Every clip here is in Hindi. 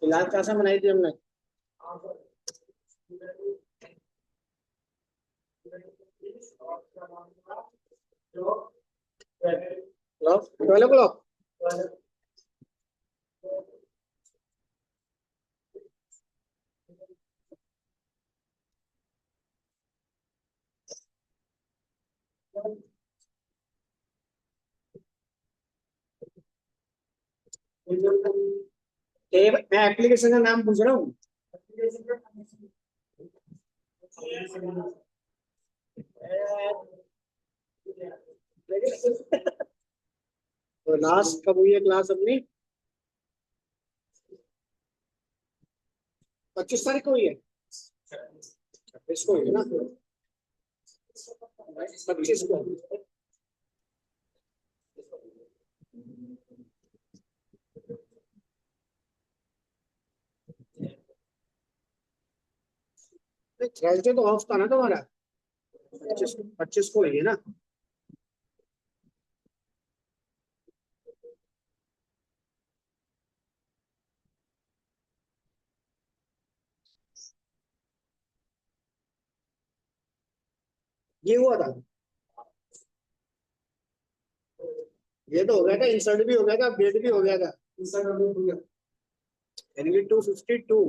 लास्ट क्लास में बनाई थी हमने। Hello, 12 o'clock। मैं एप्लीकेशन का नाम पूछ रहा हूँ। तो लास्ट कब हुई है क्लास अपनी? 25 तारीख को हुई है। 26 को हुई है ना? 25 को। थर्सडे तो ऑफ था ना तुम्हारा? 25 को हुई है ना? ये हुआ था। ये तो हो गया था, इंसर्ट भी हो गया था, अपडेट भी हो गया था। इंसर्ट अपडेट हो गया। यानी 252।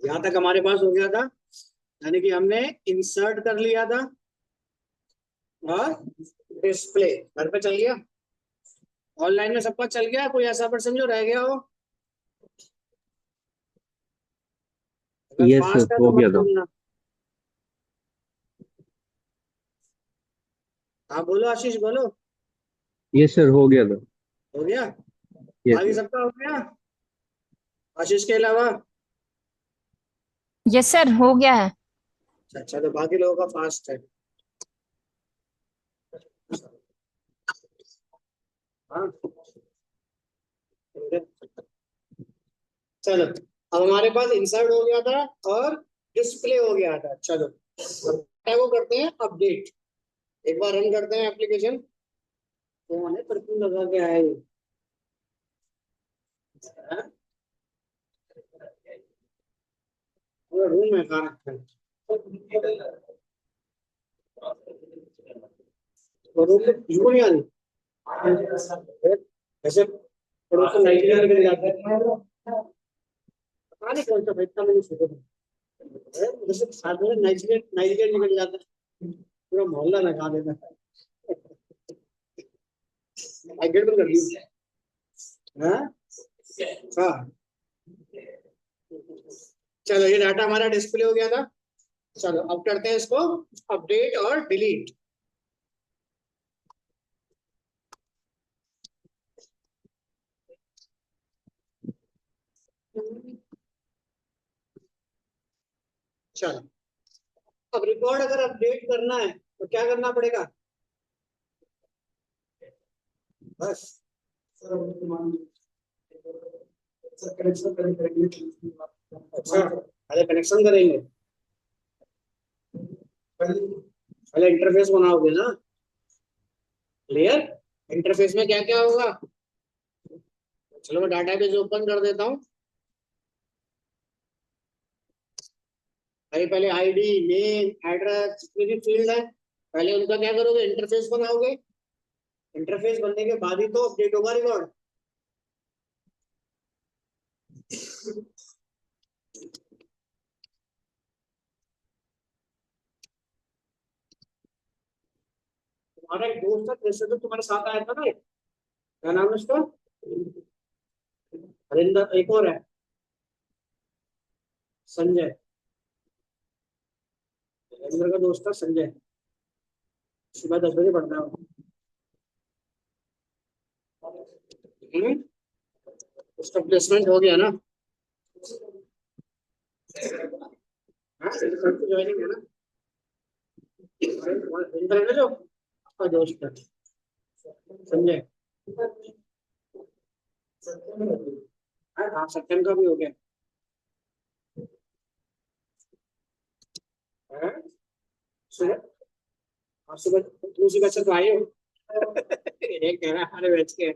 यहाँ तक हमारे पास हो गया था, यानी कि हमने इंसर्ट कर लिया था और डिस्प्ले घर पे चल गया। ऑनलाइन में सबका चल गया, कोई ऐसा पर्सन जो रह गया हो? अगर यस सर, फास्ट है तो हो मत गया था। बोलना। हाँ बोलो आशीष, बोलो। यस सर, हो गया था। हो गया? यस बाकी सर। सबका हो गया आशीष के अलावा? यस सर, हो गया है। अच्छा, तो बाकी लोगों का फास्ट है। हाँ। चलो, अब हमारे पास इंसर्ट हो गया था और डिस्प्ले हो गया था। चलो अब क्या वो करते हैं अपडेट। एक बार रन करते हैं एप्लीकेशन। कौन है परफ्यूम लगा के आया ये? हाँ? पूरा रूम है कहाँ रखा है? तो रूम में खुशबू नहीं आ रही? ऐसे पड़ोस में नाइजीरिया निकल जाता है। पता नहीं कौन सा भेजता, मैंने सोचा था जैसे साथ में नाइजीरिया नाइजीरिया निकल जाता है, पूरा मोहल्ला लगा देता है। आई गेट बंद कर दी। हाँ। हाँ। चलो, ये डाटा हमारा डिस्प्ले हो गया था। चलो अब करते हैं इसको अपडेट और डिलीट। चलो, अब रिकॉर्ड अगर अपडेट करना है तो क्या करना पड़ेगा? बस कनेक्शन करेंगे। अच्छा, पहले कनेक्शन करेंगे, पहले इंटरफेस बनाओगे ना? क्लियर। इंटरफेस में क्या क्या होगा? चलो मैं डाटाबेस ओपन कर देता हूँ। भाई पहले आईडी, नेम, एड्रेस, जितने भी फील्ड है पहले उनका क्या करोगे? इंटरफेस बनाओगे। इंटरफेस बनने के बाद ही तो अपडेट होगा रिकॉर्ड। तुम्हारा एक दोस्त है जैसे तो तुम्हारे साथ आया था ना, क्या नाम है उसका? हरिंदर, एक और है संजय। हरिंदर का दोस्त था संजय, सुबह 10 बजे पढ़ता है वो। हम्म, उसका प्लेसमेंट हो गया ना? हाँ ज्वाइनिंग है ना, इंटर है ना जो आपका दोस्त है, समझे। हाँ सत्यम का भी हो गया। हाँ, सुबह, हाँ सुबह दूसरी बच्चे तो आए हो। एक कह रहा है हमारे बैच के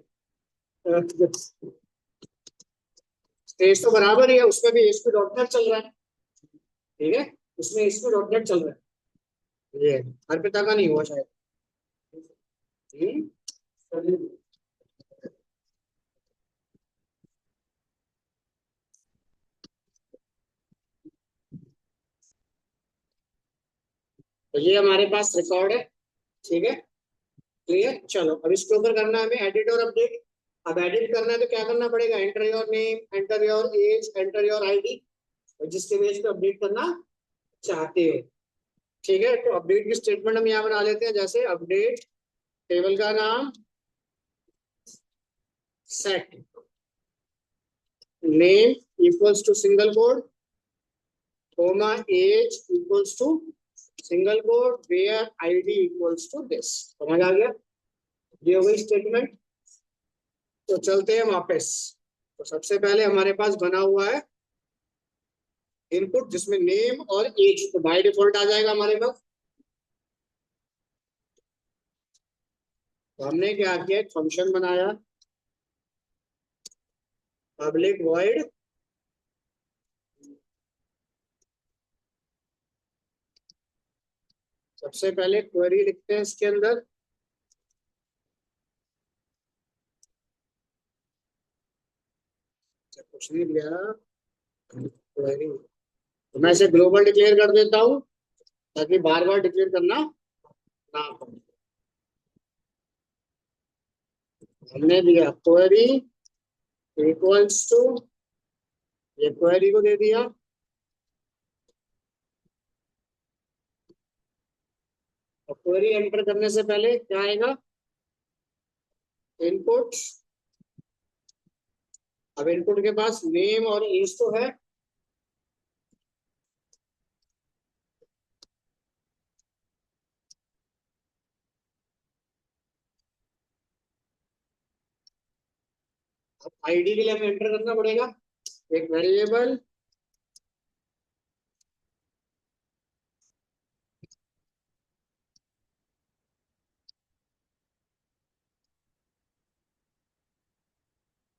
स्टेज तो बराबर ही है, उसमें भी एसपी डॉट नेट चल रहा है, ठीक है, उसमें एसपी डॉट नेट चल रहा है, ये अर्पिता का नहीं हुआ शायद। हम्म? तो ये हमारे पास रिकॉर्ड है, ठीक है, क्लियर। चलो अब इसके ऊपर करना है हमें एडिट और अपडेट। अब एडिट करना है तो क्या करना पड़ेगा, enter your name, enter your age, enter your ID, और जिसके बेस पे अपडेट करना चाहते हो, ठीक है। तो अपडेट की स्टेटमेंट हम यहाँ बना लेते हैं, जैसे अपडेट टेबल का नाम set, name equals to single quote, comma age equals to single quote, where ID equals to this. समझ आ गया, ये हो गई स्टेटमेंट। तो चलते हैं वापस। तो सबसे पहले हमारे पास बना हुआ है इनपुट, जिसमें नेम और एज तो बाय डिफॉल्ट आ जाएगा हमारे पास। तो हमने क्या किया, एक फंक्शन बनाया, पब्लिक वॉइड सबसे पहले क्वेरी लिखते हैं इसके अंदर, कुछ नहीं दिया क्वेरी, तो मैं इसे ग्लोबल डिक्लेयर कर देता हूँ ताकि बार बार डिक्लेयर करना ना पड़े। हमने दिया क्वेरी इक्वल्स टू, ये क्वेरी को दे दिया, और क्वेरी एंटर करने से पहले क्या आएगा, इनपुट। अब इनपुट के पास नेम और एज तो है, अब आईडी के लिए हमें एंटर करना पड़ेगा एक वेरिएबल,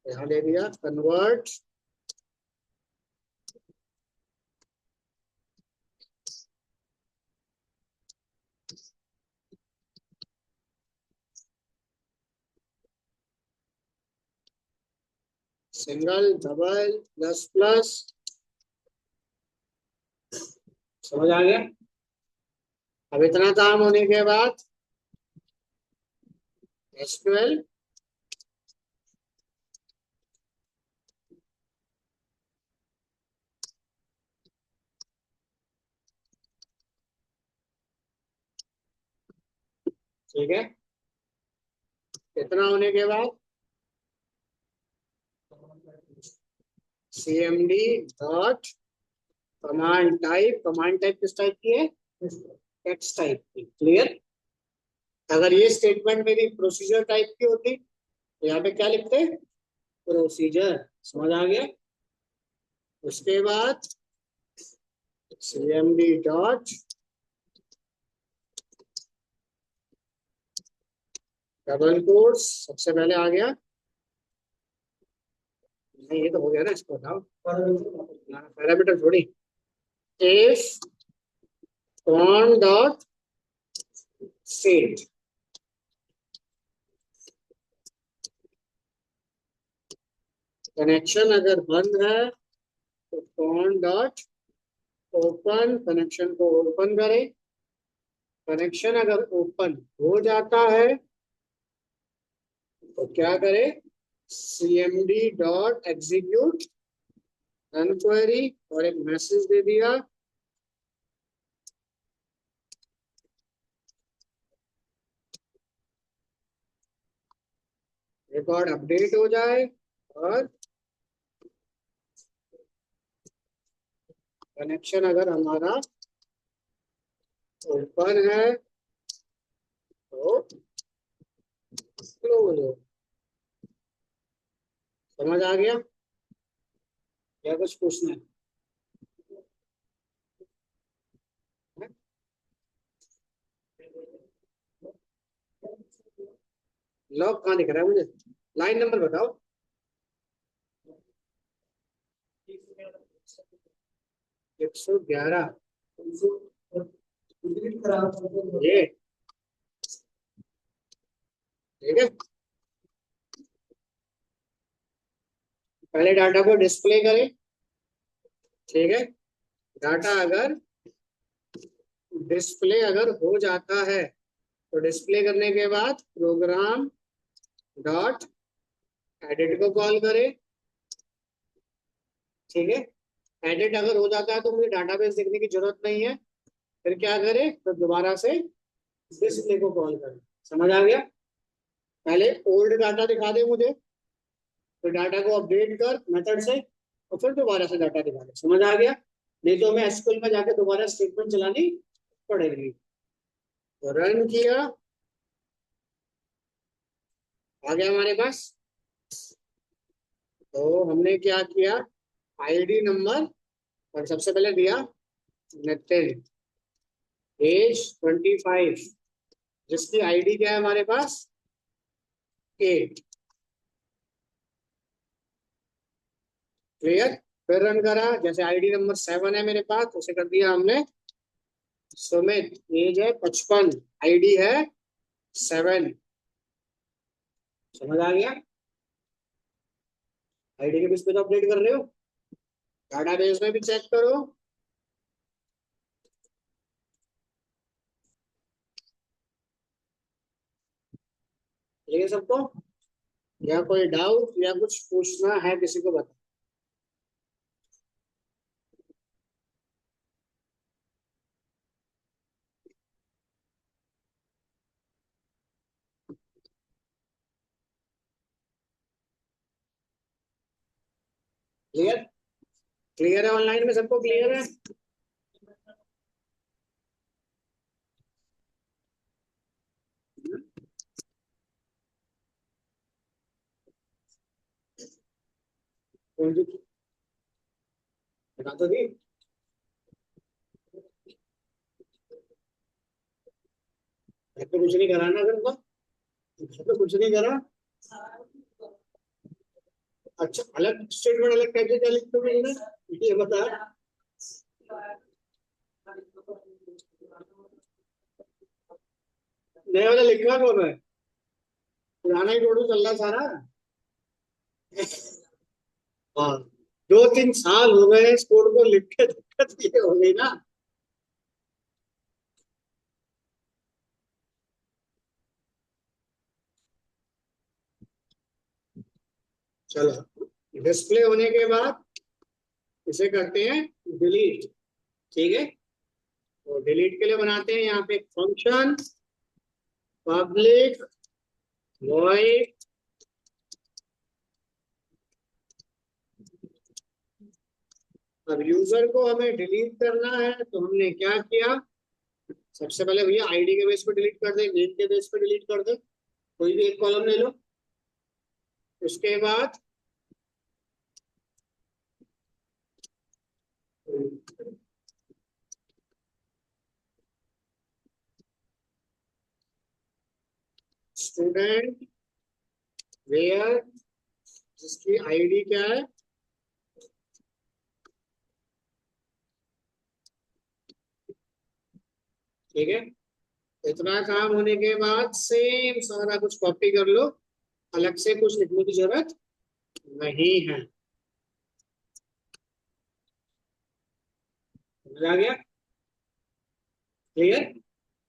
यहाँ दे दिया convert single double plus plus. समझ आ गया। अब इतना काम होने के बाद एसक्यूएल, ठीक है, इतना होने के बाद cmd डॉट कमांड टाइप किस टाइप की है, टेक्स्ट टाइप की, क्लियर। अगर ये स्टेटमेंट मेरी प्रोसीजर टाइप की होती तो यहाँ पे क्या लिखते, प्रोसीजर। समझ आ गया। उसके बाद cmd डॉट डबल कोट्स, सबसे पहले आ गया, नहीं ये तो हो गया ना, इसको बताओ पैरामीटर थोड़ी, if cone dot set, connection अगर बंद है तो कॉन डॉट ओपन, कनेक्शन को ओपन करें। कनेक्शन अगर ओपन हो जाता है तो क्या करें, cmd dot execute run query, और एक मैसेज दे दिया, रिकॉर्ड अपडेट हो जाए और कनेक्शन अगर हमारा ओपन है तो क्लोज हो। समझ आ गया? या कुछ पूछना है? लॉक कहाँ दिख रहा है मुझे? लाइन नंबर बताओ। 111। ये ठीक है। पहले डाटा को डिस्प्ले करें। ठीक है, डाटा अगर डिस्प्ले अगर हो जाता है तो डिस्प्ले करने के बाद प्रोग्राम डॉट एडिट को कॉल करें। ठीक है, एडिट अगर हो जाता है तो मुझे डाटाबेस देखने की जरूरत नहीं है। फिर क्या करें? तो दोबारा से डिस्प्ले को कॉल करें। समझ आ गया? पहले ओल्ड डाटा दिखा दे मुझे, फिर डाटा को अपडेट कर मेथड से, और फिर दोबारा से डाटा दिखा दे। समझ आ गया? नहीं तो हमें एसक्यूएल में जाके दोबारा स्टेटमेंट चलानी पड़ेगी। तो रन किया, आ गया हमारे पास। तो हमने क्या किया? आईडी नंबर और सबसे पहले दिया नितिन, एज 25, जिसकी आईडी क्या है हमारे पास? 8। क्लियर? फिर रन करा, जैसे आईडी नंबर 7 है मेरे पास, उसे कर दिया हमने सुमित, एज है 55, आईडी है 7। समझ आ गया? आईडी के बेस पे तो अपडेट कर रहे हो, डाटाबेस में भी चेक करो। ठीक है सबको? या कोई डाउट या कुछ पूछना है किसी को? बता। क्लियर? क्लियर है? ऑनलाइन में सबको क्लियर है? कौन सी? बता तो दी। घर पे कुछ नहीं कराना फिर तो? घर पे कुछ नहीं करा? अच्छा, अलग स्टेटमेंट अलग टाइप से क्या लिखते हो मैंने, ये बता। नया वाला लिखा कौन है? पुराना ही टोटल चल रहा सारा। हाँ, 2-3 साल हो गए इस कोड को लिख के, दिक्कत ये हो गई ना। चलो, डिस्प्ले होने के बाद इसे करते हैं डिलीट। ठीक है, तो डिलीट के लिए बनाते हैं यहाँ पे एक फंक्शन, पब्लिक वॉइड अब यूजर को हमें डिलीट करना है, तो हमने क्या किया? सबसे पहले भैया आईडी के बेस पे डिलीट कर दे, नेम के बेस पे डिलीट कर दे, कोई भी एक कॉलम ले लो। उसके बाद स्टूडेंट वेयर, जिसकी आईडी क्या है? ठीक है, इतना काम होने के बाद सेम सारा कुछ कॉपी कर लो, अलग से कुछ लिखने की जरूरत नहीं है। समझ आ गया? क्लियर?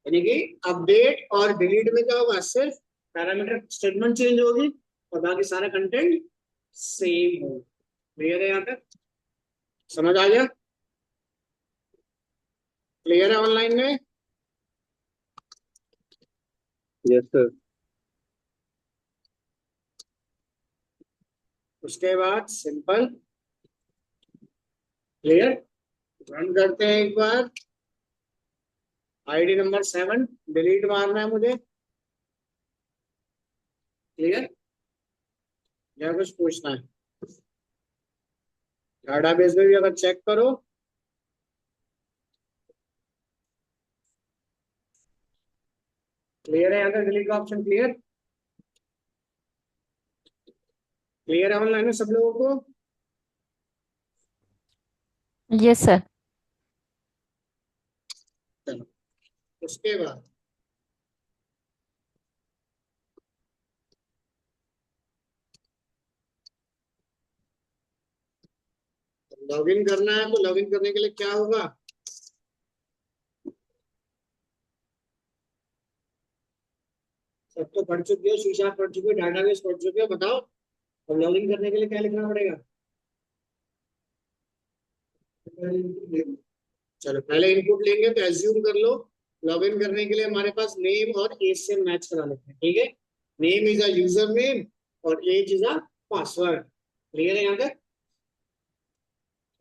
यानी कि अपडेट और डिलीट में क्या होगा? सिर्फ पैरामीटर स्टेटमेंट चेंज होगी और बाकी सारा कंटेंट सेम होगा। क्लियर है यहाँ तक? समझ आ गया? क्लियर है ऑनलाइन में? Yes sir. उसके बाद सिंपल। क्लियर? रन करते हैं एक बार। आईडी नंबर 7 डिलीट मारना है मुझे। क्लियर? या कुछ पूछना है? डाटाबेस में भी अगर चेक करो, क्लियर है यहाँ पे डिलीट का ऑप्शन? क्लियर? क्लियर है ऑनलाइन में सब लोगों को? Yes sir. चलो, उसके बाद लॉगिन करना है। तो लॉगिन करने के लिए क्या होगा? सब तो पढ़ चुके हो, शीशा पढ़ चुके हो, डाटाबेस पढ़ चुके हो, बताओ अब लॉगिन करने के लिए क्या लिखना पड़ेगा? चलो पहले इनपुट लेंगे तो एज्यूम कर लो। लॉगिन करने के लिए हमारे पास नेम और एज से मैच करा लेते हैं। ठीक है? Name is a user name और age is a password. Clear है यहाँ तक?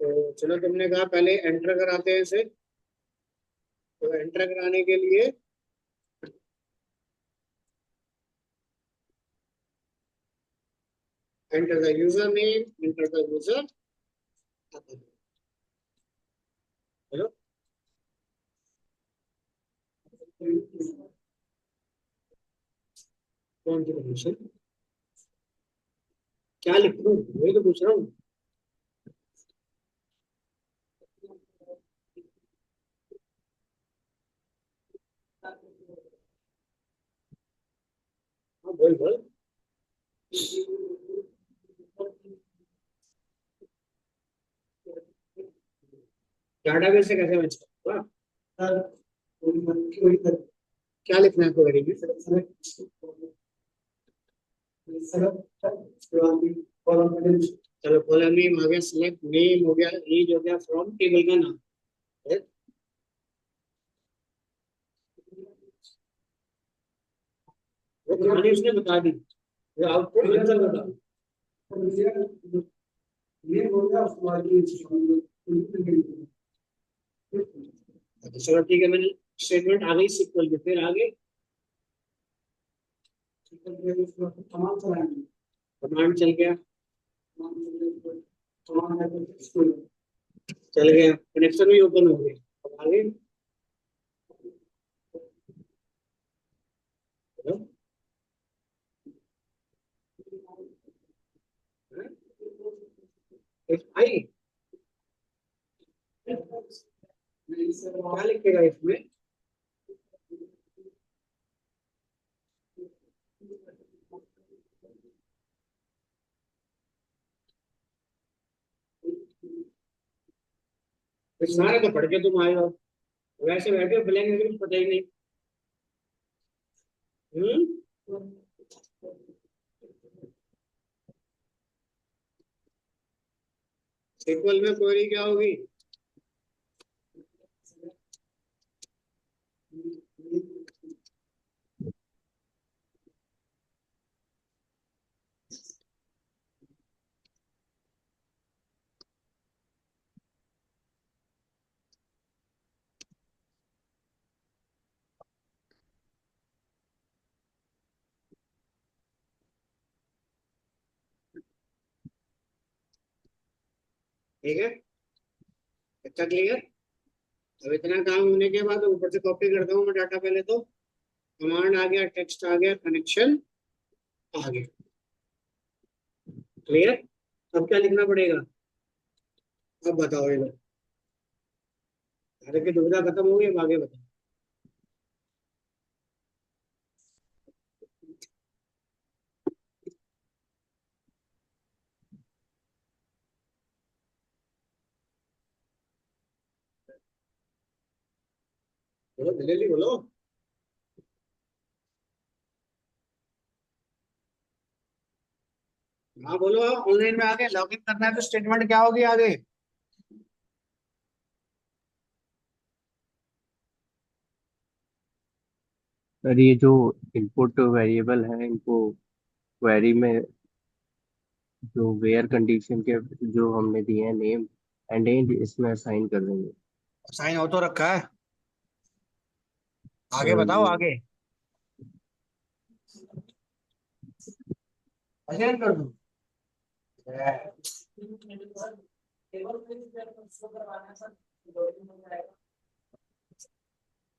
तो चलो, तुमने कहा पहले एंटर कराते हैं इसे। तो एंटर कराने के लिए enter the user name, enter the user. Hello, कौन सी कंडीशन? क्या लिख दूँ, वही तो पूछ रहा हूँ। हाँ, बोल बोल। डाटाबेस से कैसे मैच करूँगा? क्या लिखना है क्वेरी में? चलो, कॉलम नेम आ गया, सिलेक्ट नेम हो गया, एज हो गया, फ्रॉम टेबल का नाम है। वो कहानी उसने बता दी, वो आउटपुट रिजल्ट बता। अच्छा, चलो ठीक है, मैंने स्टेटमेंट आ गई सिक्वल की, फिर आगे कमांड चल गया, चल गया, कनेक्शन भी ओपन हो गया। अब आगे आई क्या लिखेगा इसमें? सारे तो पढ़ के तुम आए हो, वैसे बैठे हो ब्लैंक में, कुछ पता ही नहीं। हम्म। सिक्वल में क्वेरी क्या होगी? ठीक है, अच्छा क्लियर? अब इतना काम होने के बाद ऊपर से कॉपी करता हूँ मैं डाटा। पहले तो कमांड आ गया, टेक्स्ट आ गया, कनेक्शन आ गया। क्लियर? अब क्या लिखना पड़ेगा? अब बताओ ये लोग, अरे की दुविधा खत्म हो गई, अब आगे बताओ। बोलो जल्दी बोलो। हाँ बोलो, ऑनलाइन में आगे लॉगिन करना है तो स्टेटमेंट क्या होगी आगे? सर ये जो इनपुट वेरिएबल है इनको क्वेरी में जो वेयर कंडीशन के जो हमने दिए हैं नेम एंड एज इसमें साइन कर देंगे। साइन हो तो रखा है, आगे बताओ ये आगे। असाइन कर दूं?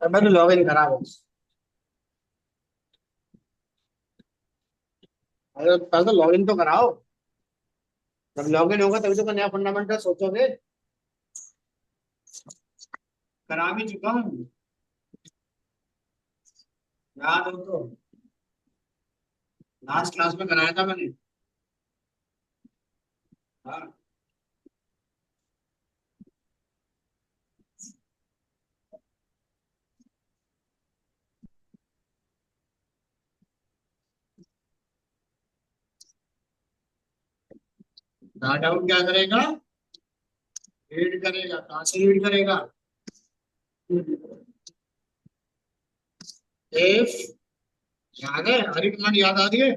तो मैं तो लॉग इन करा बस। अरे पहले तो लॉग इन तो कराओ, जब लॉग इन होगा तभी तो नया फंडामेंटल सोचोगे। करा भी चुका हूँ, याद हो तो, लास्ट क्लास में कराया था मैंने। हाँ। डाटा आउट क्या करेगा? रीड करेगा, कहाँ से रीड करेगा? इफ, याद है हरी कमांड याद आ रही है?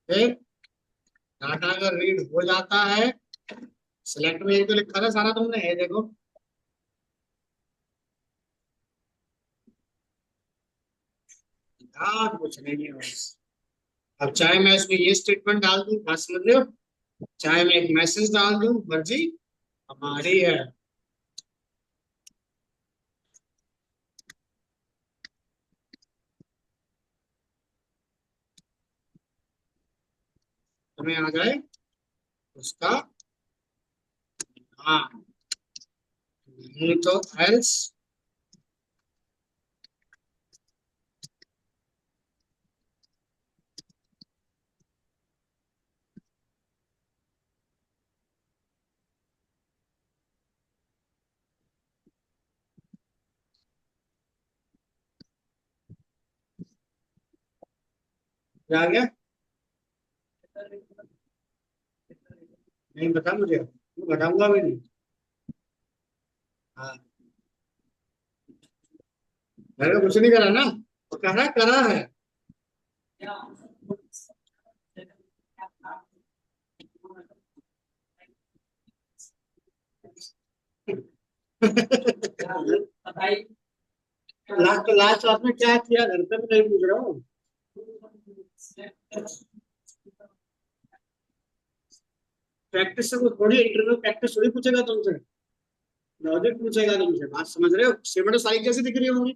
फिर डाटा अगर रीड हो जाता है, सिलेक्ट में एक तो लिखा था सारा तुमने, है देखो। याद कुछ नहीं है बस। अब चाहे मैं इसमें ये स्टेटमेंट डाल दूं, बात समझ रहे हो, चाहे मैं एक मैसेज डाल दूं, मर्जी हमारी है। तुम्हें आ जाए उसका, हाँ, नहीं तो एल्स। क्या आ गया? नहीं बता मुझे, मैं बताऊंगा भी नहीं। हाँ, मैंने कुछ नहीं करा ना, वो कह रहा करा है। लास्ट लास्ट क्लास में क्या किया घर पे, मैं नहीं पूछ रहा हूँ। प्रैक्टिस से वो थोड़ी, इंटरव्यू प्रैक्टिस थोड़ी पूछेगा तुमसे, लॉजिक पूछेगा तुमसे, बात समझ रहे हो? सेवन साइज जैसी दिख रही होंगी।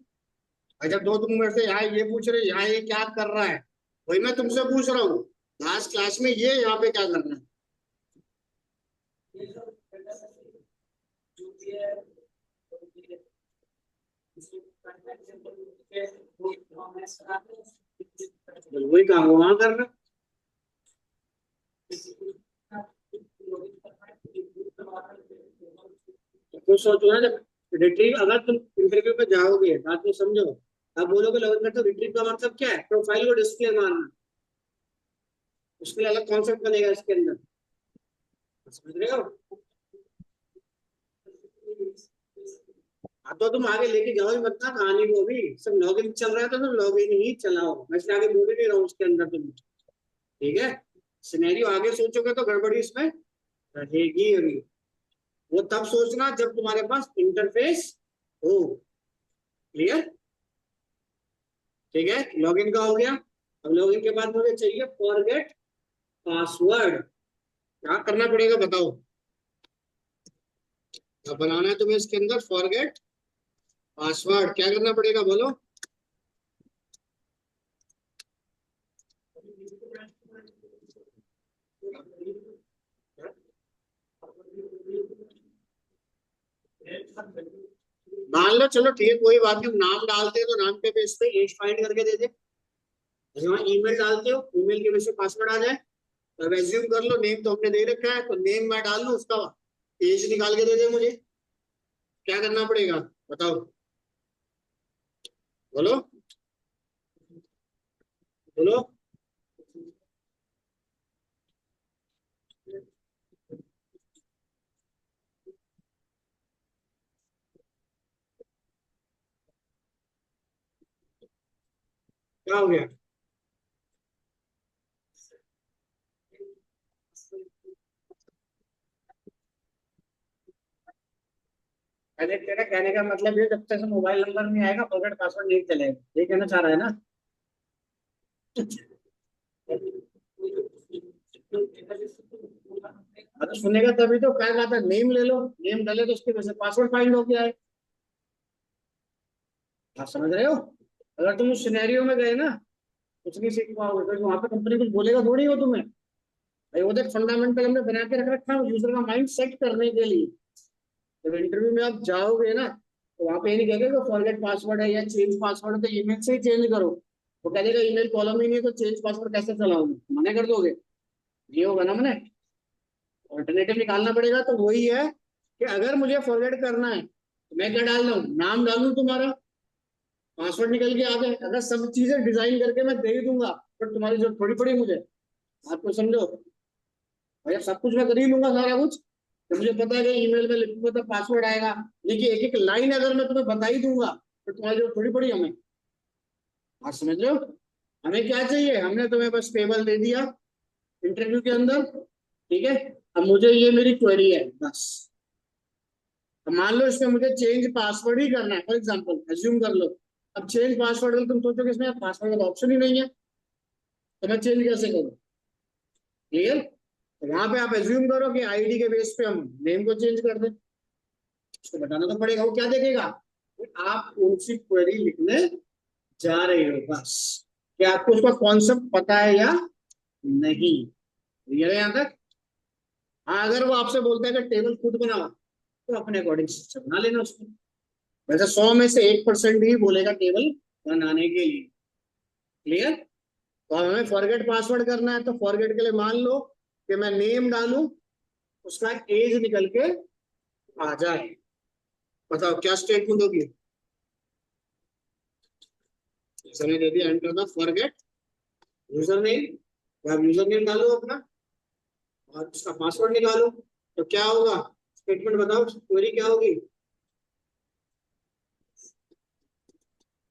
और जब दो तुम मेरे से यहाँ ये पूछ रहे हो, यहाँ ये क्या कर रहा है, वही मैं तुमसे पूछ रहा हूँ, लास्ट क्लास में ये यहाँ पे क्या कर रहा है। वही काम वो वहां कर रहा है। कुछ सोचो ना, जब रिट्रीव, अगर तुम इंटरव्यू पे जाओगे, बात को समझो, अब बोलोगे लॉगिन करते हो, रिट्रीव का मतलब क्या है? प्रोफाइल को डिस्प्ले मारना, उसके लिए अलग कॉन्सेप्ट बनेगा इसके अंदर, समझ रहे हो? हाँ तो तुम आगे लेके जाओ ही मत ना कहानी को, भी सब लॉगिन चल रहा है तो तुम लॉगिन ही चलाओ, मैं इसलिए आगे बोल ही नहीं रहा हूँ उसके अंदर तुम। ठीक है, सिनेरियो आगे सोचोगे तो गड़बड़ी इसमें रहेगी अभी। वो तब सोचना जब तुम्हारे पास इंटरफेस हो। क्लियर? ठीक है, लॉगिन का हो गया। अब लॉगिन के बाद मुझे चाहिए फॉरगेट पासवर्ड। क्या करना पड़ेगा बताओ? अब बनाना है तुम्हें इसके अंदर फॉरगेट पासवर्ड, क्या करना पड़ेगा बोलो? मान लो, चलो ठीक है, कोई बात नहीं, हम नाम डालते हैं तो नाम के बेस पे एज फाइंड करके दे दे। जैसे वहाँ ईमेल डालते हो, ईमेल के बेस पे पासवर्ड आ जाए, तो अब एज्यूम कर लो नेम तो हमने दे रखा है, तो नेम मैं डाल लूँ, उसका एज निकाल के दे दे मुझे। क्या करना पड़ेगा बताओ? बोलो बोलो। क्या हो गया? अरे तेरा कहने का मतलब ये, जब तक मोबाइल नंबर नहीं आएगा फॉरगेट पासवर्ड नहीं चलेगा, ये कहना चाह रहा है ना? अरे सुनेगा तभी तो, क्या कहा था, नेम ले लो, नेम डाले तो उसके वजह से पासवर्ड फाइंड हो गया है। आप समझ रहे हो? अगर तुम उस सिनेरियो में गए ना, कुछ नहीं सीख पाओगे, तो वहां पे कंपनी कुछ बोलेगा थोड़ी हो तुम्हें। भाई वो देख, फंडामेंटल हमने बना के रख रखा है यूजर का माइंड सेट करने के लिए। जब इंटरव्यू में आप जाओगे ना, तो वहां पे ये नहीं कहेगा कि फॉरगेट पासवर्ड है या चेंज पासवर्ड है तो ईमेल से ही चेंज करो। वो कह देगा ईमेल कॉलम ही नहीं है तो चेंज पासवर्ड कैसे चलाओगे, मना कर दोगे? ये होगा ना मैंने। ऑल्टरनेटिव निकालना पड़ेगा, तो वही है कि अगर मुझे फॉरगेट करना है तो मैं क्या डाल रहा हूँ, नाम डालूं तुम्हारा, पासवर्ड निकल के आ गए। अगर सब चीजें डिजाइन करके मैं दे ही दूंगा, तो तुम्हारी जरूरत थोड़ी पड़ी मुझे। आपको समझो भाई, अब सब कुछ मैं कर ही लूंगा सारा कुछ, तो मुझे पता है कि ईमेल में लिखूंगा तो पासवर्ड आएगा। देखिए एक एक लाइन अगर मैं तुम्हें बता ही दूंगा, तो तुम्हारी जरूरत थोड़ी पड़ी हमें। आप समझ रहे हो? हमें क्या चाहिए, हमने तुम्हें बस टेबल दे दिया इंटरव्यू के अंदर, ठीक है। अब मुझे ये मेरी क्वेरी है बस। अब मान लो इसमें मुझे चेंज पासवर्ड ही करना है, फॉर एग्जाम्पल एज्यूम कर लो। अब चेंज पासवर्ड, तुम सोचो कि इसमें पासवर्ड का ऑप्शन ही नहीं है, तो मैं चेंज कैसे करूँ? क्लियर? तो वहां पे आप एज्यूम करो कि आईडी के बेस पे हम नेम को चेंज कर दें। उसको बताना तो पड़ेगा, वो क्या देखेगा कि आप कौन सी क्वेरी लिखने जा रहे हो, बस। कि आपको उसका कॉन्सेप्ट पता है या नहीं। क्लियर है यहाँ तक? हाँ, अगर वो आपसे बोलता है कि टेबल खुद बनाओ, तो अपने अकॉर्डिंग बना लेना उसको। वैसे 100 में से 1% ही बोलेगा टेबल बनाने के लिए। क्लियर? तो अब हमें फॉरगेट पासवर्ड करना है, तो फॉरगेट के लिए मान लो कि मैं नेम डालूं, उसका एज निकल के आ जाए। बताओ क्या स्टेटमेंट होगी? समय दे दिया, enter the forget user name. आप यूजर नेम डालो अपना और उसका पासवर्ड निकालो। तो क्या होगा, स्टेटमेंट बताओ, क्वेरी क्या होगी?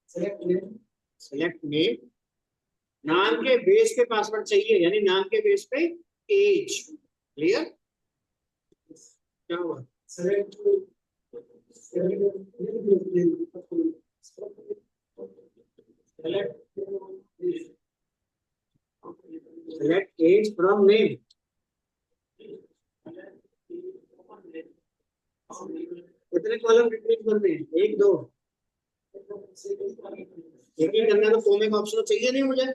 सेलेक्ट नेम, नाम के बेस पे पासवर्ड चाहिए, यानी नाम के बेस पे एज। क्लियर? क्या हुआ? Select select age from name. कितने कॉलम रिट्रीव करने हैं, एक दो? एक ही करना है तो फॉर्म का ऑप्शन चाहिए नहीं मुझे।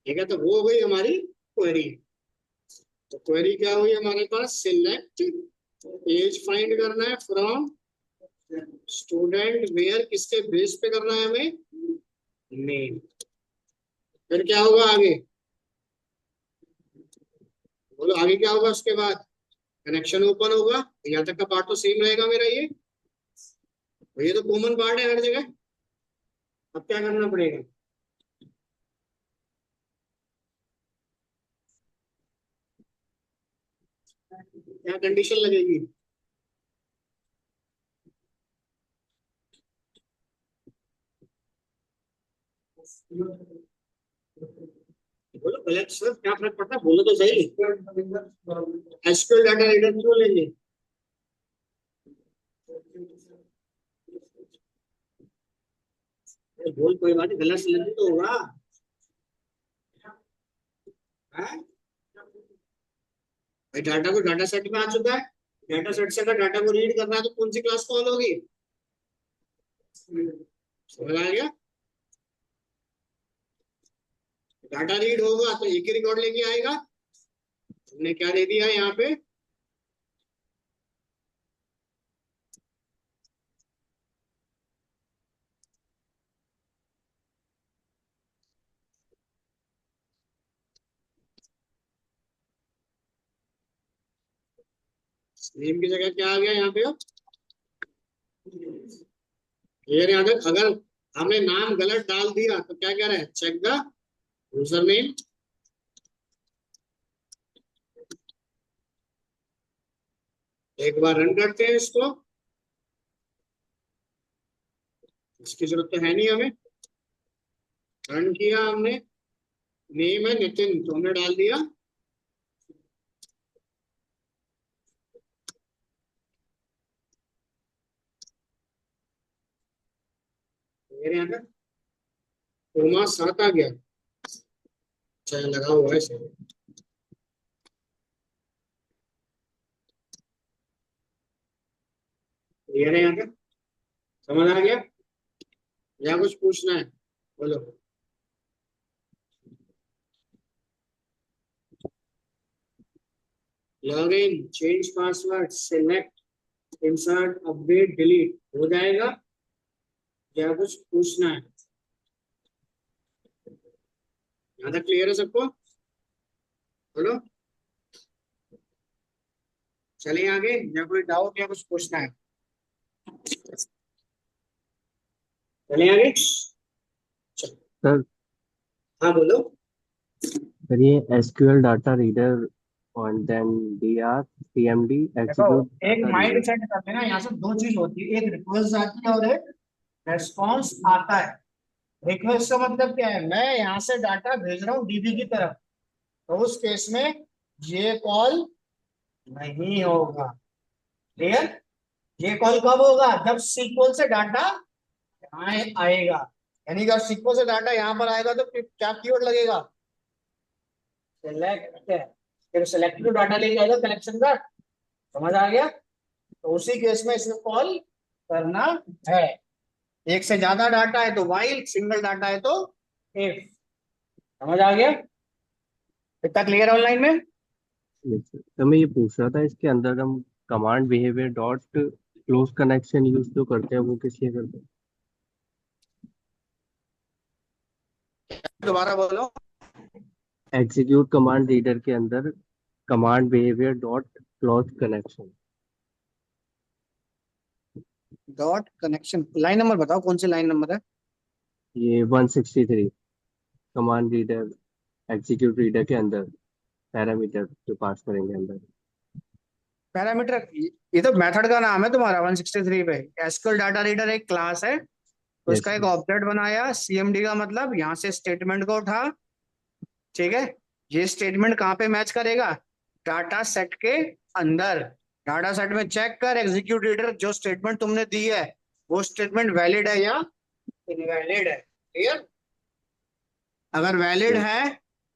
ठीक है, तो वो हो गई हमारी क्वेरी। तो क्वेरी क्या हुई हमारे पास, सिलेक्ट एज फाइंड करना है फ्रॉम स्टूडेंट वेयर, किसके बेस पे करना है हमें, नेम। फिर क्या होगा आगे, बोलो आगे क्या होगा उसके बाद? कनेक्शन ओपन होगा, यहाँ तक का पार्ट तो सेम रहेगा मेरा ये तो कॉमन पार्ट है हर जगह। अब क्या करना पड़ेगा? क्या कंडीशन लगेगी? बोलो गलत सर, क्या फर्क पड़ता है, बोलो तो सही। एसक्यूएल डाटा रीडर क्यों लेंगे? अरे बोल, कोई बात नहीं, गलत सलत तो होगा। हाँ? भाई डाटा को डाटा सेट में आ चुका है, डाटा सेट से अगर डाटा को रीड करना है तो कौन सी क्लास कॉल होगी? समझ आ गया? डाटा रीड होगा तो एक ही रिकॉर्ड लेके आएगा। हमने क्या दे दिया यहाँ पे, नेम की जगह क्या आ गया यहाँ पे? क्लियर? यहाँ तक अगर हमने नाम गलत डाल दिया तो क्या कह रहा है, चेक द यूजर नेम। एक बार रन करते हैं इसको, इसकी जरूरत तो है नहीं हमें। रन किया हमने, नेम है नितिन तो हमने डाल दिया मेरे यहाँ का कोमा 7 आ गया, चाहे लगा हुआ है सही। क्लियर है यहाँ का, समझ आ गया या कुछ पूछना है बोलो। Log in, change password, select, insert, update, delete हो जाएगा या कुछ पूछना है? यहाँ तक क्लियर है सबको? बोलो, चलिए आगे, या कोई डाउट या कुछ पूछना है? चलिए आगे। सर हाँ बोलो। सर ये एसक्यूएल डाटा रीडर और देन डीआर सीएमडी देखो, एग्जीक्यूट एक डाटा माइंड रीडर। सेट करते हैं ना, यहाँ से दो चीज होती है, एक रिक्वेस्ट आती है और एक रेस्पॉन्स आता है। रिक्वेस्ट का मतलब क्या है, मैं यहाँ से डाटा भेज रहा हूँ डीबी की तरफ, तो उस केस में ये कॉल नहीं होगा। क्लियर? ये कॉल कब होगा, जब सीक्वल से डाटा यहाँ आएगा, यानी कि सीक्वल से डाटा यहाँ पर आएगा तो फिर क्या कीवर्ड लगेगा, सिलेक्ट। फिर सिलेक्ट टू डाटा लेके आएगा कलेक्शन का, समझ आ गया? तो उसी केस में इसमें कॉल करना है। एक से ज्यादा डाटा है तो वाइल, सिंगल डाटा है तो इफ। समझ आ गया? इतना क्लियर ऑनलाइन में? Yes, sir। तो मैं ये पूछ रहा था इसके अंदर हम command behaviour dot close connection use जो करते हैं वो किस लिए करते हैं? दोबारा बोलो। एग्जीक्यूट कमांड रीडर के अंदर command behaviour dot close connection. Dot connection, line number बताओ, कौन सी लाइन नंबर है? ये 163 कमांड रीडर एग्जीक्यूट रीडर के अंदर पैरामीटर जो पास करेंगे अंदर। पैरामीटर, ये तो मेथड का नाम है तुम्हारा 163 पे। एसक्यूएल डाटा रीडर एक क्लास है, तो यस उसका एक सर। ऑब्जेक्ट बनाया, सीएमडी का मतलब यहाँ से स्टेटमेंट को उठा। ठीक है, ये स्टेटमेंट कहाँ पे मैच करेगा, डाटा सेट के अंदर। डाटा सेट में चेक कर एग्जीक्यूट रीडर, जो स्टेटमेंट तुमने दी है वो स्टेटमेंट वैलिड है या इनवैलिड है। क्लियर? अगर वैलिड यस। है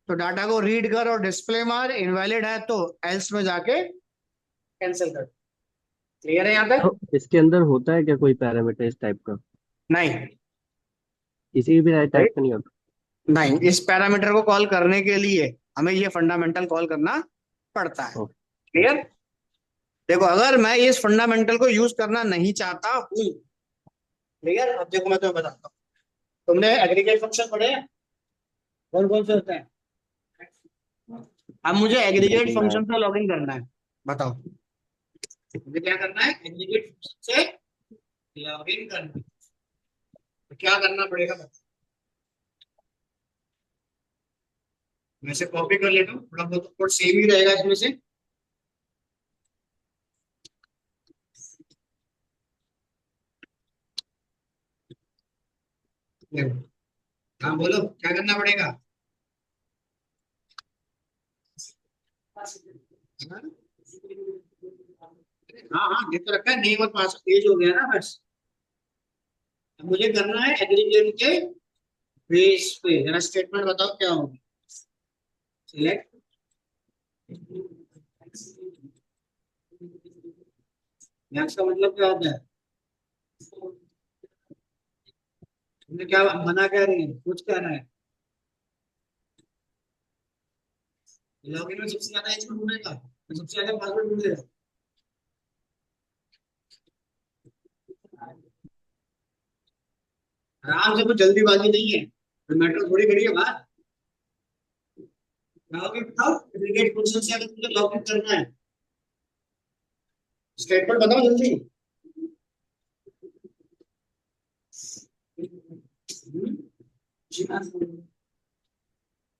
तो डाटा को रीड कर और डिस्प्ले मार, इनवैलिड है तो एल्स में जाके कैंसिल कर। क्लियर है यहाँ तक? तो इसके अंदर होता है क्या कोई पैरामीटर इस टाइप का? नहीं किसी भी भाई, टाइप का नहीं होता? नहीं, इस पैरामीटर को कॉल करने के लिए हमें ये फंडामेंटल कॉल करना पड़ता है। ओके। क्लियर? देखो, अगर मैं इस फंडामेंटल को यूज करना नहीं चाहता हूँ, क्लियर, अब देखो मैं तुम्हें बताता हूँ। तुमने एग्रीगेट फंक्शन पढ़े हैं? कौन कौन से होते हैं? अब मुझे एग्रीगेट मैं फंक्शन से लॉगिन करना है, बताओ मुझे क्या करना है, एग्रीगेट फंक्शन से लॉगिन करना है। तो क्या करना पड़ेगा बताओ? मैं से कॉपी कर लेता हूँ, थोड़ा बहुत कोड सेम ही रहेगा इसमें से। देखो, हाँ बोलो क्या करना पड़ेगा? हाँ हाँ, ये तो रखा है, नेम और पासवर्ड एज हो गया ना बस। अब मुझे करना है एग्रीगेट के बेस पे, जरा स्टेटमेंट बताओ क्या होगा। सिलेक्ट, मैक्स का मतलब क्या होता है? तुमने क्या मना कह रही है, कुछ कहना है? लॉगिन में सबसे ज्यादा एज ढूंढेगा तो सबसे ज्यादा पासवर्ड ढूंढेगा। आराम से, कुछ जल्दीबाजी नहीं है, कोई मैटर थोड़ी करिए बात। लॉगिन बताओ, एग्रीगेट फंक्शन से अगर तुमको लॉगिन करना है, स्टेटमेंट बताओ जल्दी।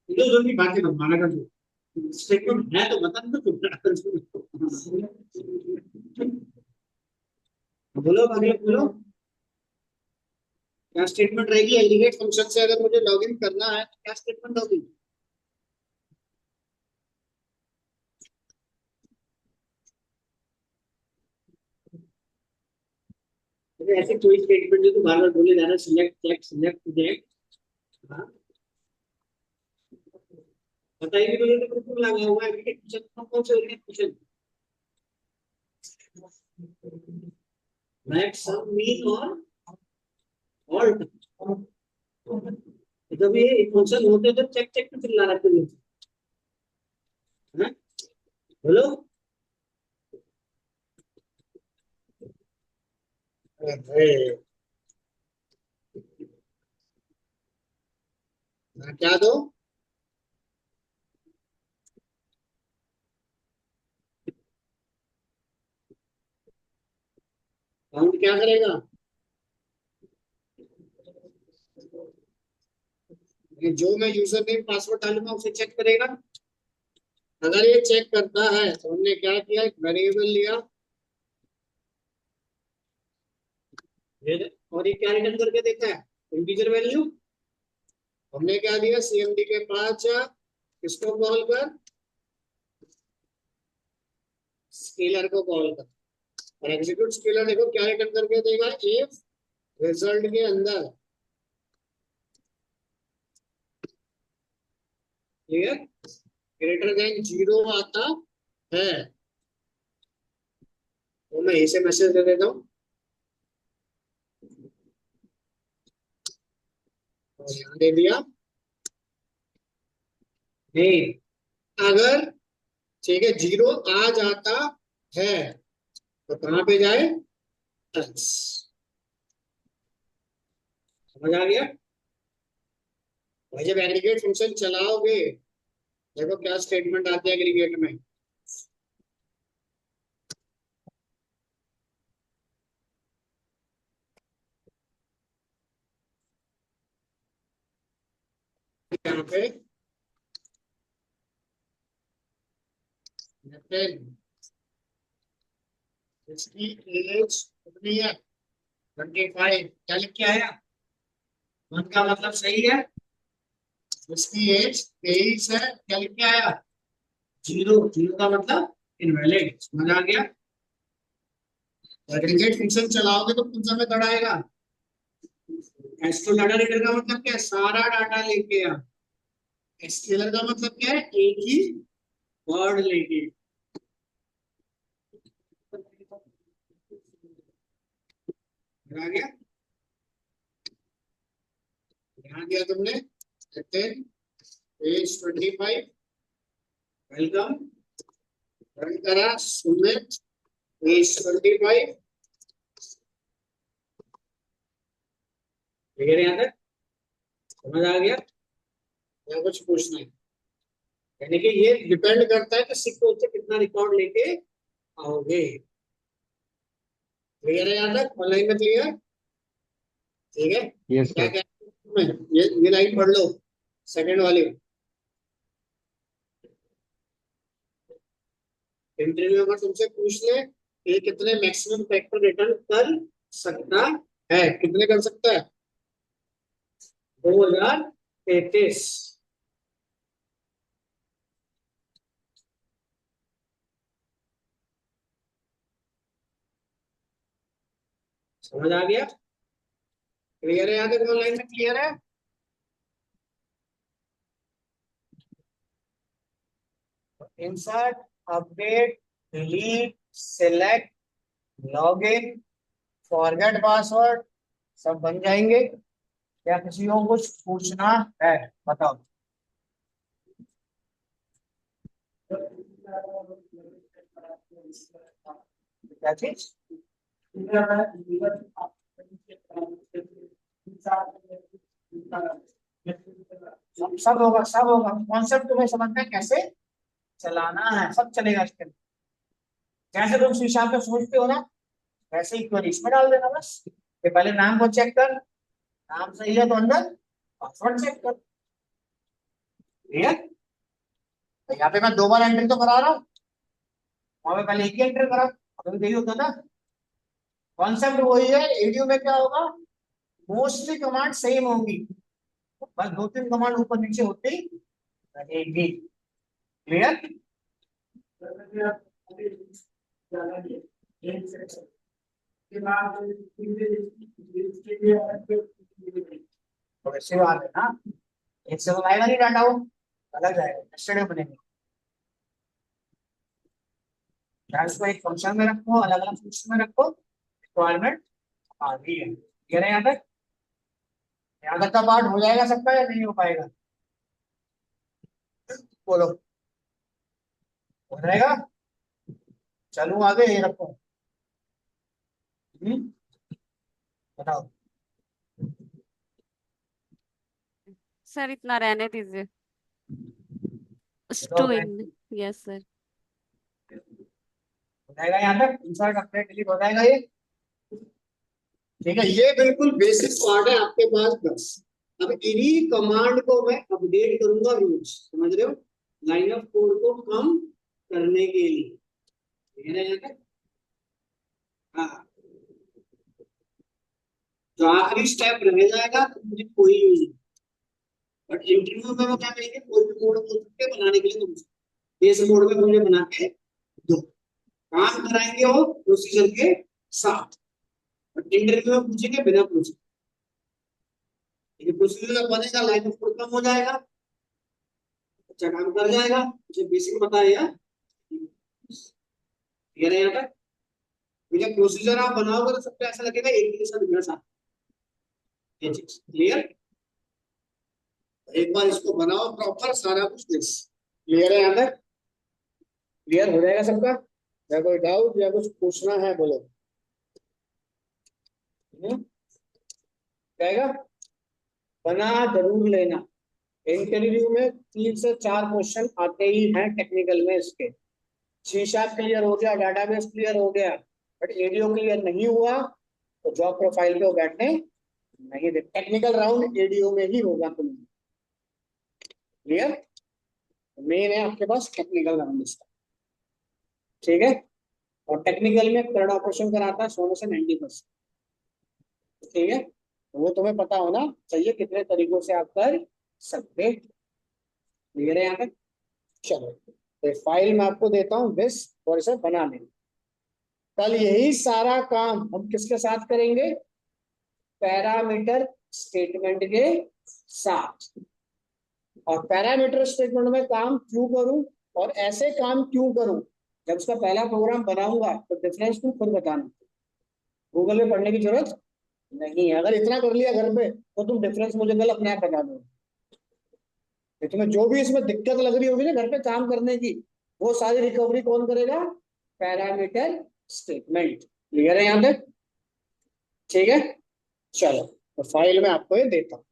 तो जल्दी बात करो, माना कर दो स्टेटमेंट है तो बता दो। बोलो आगे बोलो, क्या स्टेटमेंट रहेगी एग्रीगेट फंक्शन से अगर मुझे लॉगिन करना है तो क्या स्टेटमेंट होगी? ऐसे कोई स्टेटमेंट जो तू बार बार बोले जा रहा, सिलेक्ट सिलेक्ट सिलेक्ट सिलेक्ट। हाँ, बताइए तो, ये तो बिल्कुल लगा हुआ है क्वेश्चन, कौन से क्वेश्चन? मैक्स सम मीन और ऑल्ट। जब ये फंक्शन होते हैं तो चेक चेक पे चिल्ला रखते हैं। हाँ? बोलो। अरे क्या दो? काउंट क्या करेगा? ये जो मैं यूजर नेम पासवर्ड डालूंगा उसे चेक करेगा। अगर ये चेक करता है तो हमने क्या किया, एक वेरिएबल लिया, और ये क्या रिटर्न करके देता है, इंटीजर वैल्यू। हमने क्या दिया, सीएमडी के पास जा, किसको कॉल कर, स्केलर को कॉल कर, और एग्जीक्यूट स्केलर। देखो क्या रिटर्न करके देगा, इफ रिजल्ट के अंदर, क्लियर, ग्रेटर देन 0 आता है तो मैं इसे मैसेज दे देता हूँ, और यहाँ दे दिया नहीं। अगर ठीक है 0 आ जाता है तो कहाँ पे जाए, else। समझ आ गया? भाई जब एग्रीगेट फंक्शन चलाओगे, देखो क्या स्टेटमेंट आते हैं एग्रीगेट में। यहाँ पे इसकी एज कितनी है, 25। क्या लिख के आया, 1 का मतलब सही है, इसकी एज 23 है। क्या लिख के आया, 0, 0 का मतलब इनवैलिड। समझ आ गया? एग्रीगेट फंक्शन चलाओगे तो कौन सा मेथड आएगा, एस्ट्रो डाटा रीडर का मतलब क्या है, सारा डाटा लेके आ। स्केलर का मतलब क्या है, एक ही वर्ड लेके। आ गया, ध्यान दिया तुमने। पेज 25, वेलकम, रन करा, सुमित, पेज 25, क्लियर यहाँ तक? समझ आ गया या कुछ पूछना है? यानी कि ये डिपेंड करता है कि सीक्वेंस से कितना रिकॉर्ड लेके आओगे। क्लियर है यहाँ तक, ऑनलाइन में क्लियर? ठीक है। यस क्या सर। क्या ये लाइन पढ़ लो, सेकंड वाली। इंटरव्यू अगर तुमसे पूछ ले कि कितने मैक्सिमम फैक्टर रिटर्न कर सकता है, कितने कर सकता है, 2033। समझ आ गया? क्लियर है यहाँ तक, ऑनलाइन में क्लियर है? Insert, update, delete, select, login, forget password, सब बन जाएंगे। क्या किसी को कुछ पूछना है, बताओ। क्या चीज? सब होगा, सब होगा। कॉन्सेप्ट तुम्हें समझना है, कैसे चलाना है, सब चलेगा इसके अंदर। जैसे तुम शीशा पे सोचते हो ना, वैसे ही क्वेरी इसमें डाल देना बस। ये पहले नाम को चेक कर, नाम सही है तो अंदर पासवर्ड चेक कर। ठीक है? तो यहाँ पे मैं 2 बार एंट्री तो करा रहा हूँ, वहां पे पहले एक ही एंटर करा, अभी तो यही होता था। कॉन्सेप्ट वही है, एडीओ में क्या होगा, मोस्टली कमांड सेम होंगी, बस 2-3 कमांड ऊपर नीचे होती रहेगी। क्लियर? तो वैसे बात है ना, एक से तो आएगा नहीं डाटा, वो अलग जाएगा, नेस्टेड बनेंगे। या इसको एक फंक्शन में रखो, अलग अलग फंक्शन में रखो, रिक्वायरमेंट आ गई है। ये रहे यहाँ तक, यहाँ तक का पार्ट हो जाएगा सबका या नहीं हो पाएगा? बोलो, हो जाएगा? चलो आगे ये रखो। बताओ। सर इतना रहने दीजिए। चलो, टू इन, यस सर। हो जाएगा यहाँ तक, इंसर्ट अपडेट डिलीट हो जाएगा ये। ठीक है, ये बिल्कुल बेसिक पार्ट है आपके पास बस। अब इन्हीं कमांड को मैं अपडेट करूंगा रोज, समझ रहे हो, लाइन ऑफ कोड को कम करने के लिए। ठीक है ना यहाँ तक? हाँ, जो आखिरी स्टेप रह जाएगा तो मुझे कोई यूज नहीं। बट इंटरव्यू में वो क्या कहेंगे, कोई भी कोड बोल सकते हैं बनाने के लिए, तो बेस कोड में मुझे बना के दो, काम कराएंगे वो प्रोसीजर के साथ। बट इंटरव्यू में पूछेंगे बिना प्रोसीजर। प्रोसीजर बनेगा, लाइन ऑफ कोड कम हो जाएगा, अच्छा काम कर जाएगा, मुझे बेसिक पता है यार। ठीक है यहाँ पर, मुझे प्रोसीजर आप बनाओगे तो सबको ऐसा लगेगा एक के साथ साथ। ये चीज क्लियर? एक बार इसको बनाओ प्रॉपर, सारा कुछ दिस क्लियर है यहाँ तक? क्लियर हो जाएगा सबका? या कोई डाउट या कुछ पूछना है बोलो। जाएगा? बना जरूर लेना, इंटरव्यू में 3 से 4 क्वेश्चन आते ही हैं टेक्निकल में इसके। शीशा क्लियर हो गया, डाटाबेस क्लियर हो गया, बट एडीओ क्लियर नहीं हुआ तो जॉब प्रोफाइल पे वो बैठने नहीं दे। टेक्निकल राउंड एडीओ में ही होगा तुम। क्लियर? मेन है आपके पास टेक्निकल राउंड इसका। ठीक है, और टेक्निकल में थर्ड ऑपरेशन कराता है 100 से 90%। ठीक है, तो वो तुम्हें पता होना चाहिए कितने तरीकों से आप कर सकते। क्लियर है यहाँ तक? चलो, तो फाइल मैं आपको देता हूँ दिस, और इसे बना लेंगे। कल यही सारा काम हम किसके साथ करेंगे? पैरामीटर स्टेटमेंट के साथ। और पैरामीटर स्टेटमेंट में काम क्यों करूं और ऐसे काम क्यों करूं, जब उसका पहला प्रोग्राम बनाऊंगा तो डिफरेंस तुम खुद बताना, गूगल में पढ़ने की जरूरत नहीं है। अगर इतना कर लिया घर पे तो तुम डिफरेंस मुझे कल अपने आप बता दो। तुम्हें जो भी इसमें दिक्कत लग रही होगी ना घर पे काम करने की, वो सारी रिकवरी कौन करेगा? Parameter statement. क्लियर है यहाँ तक? ठीक है, चलो तो फाइल में आपको ये देता हूं।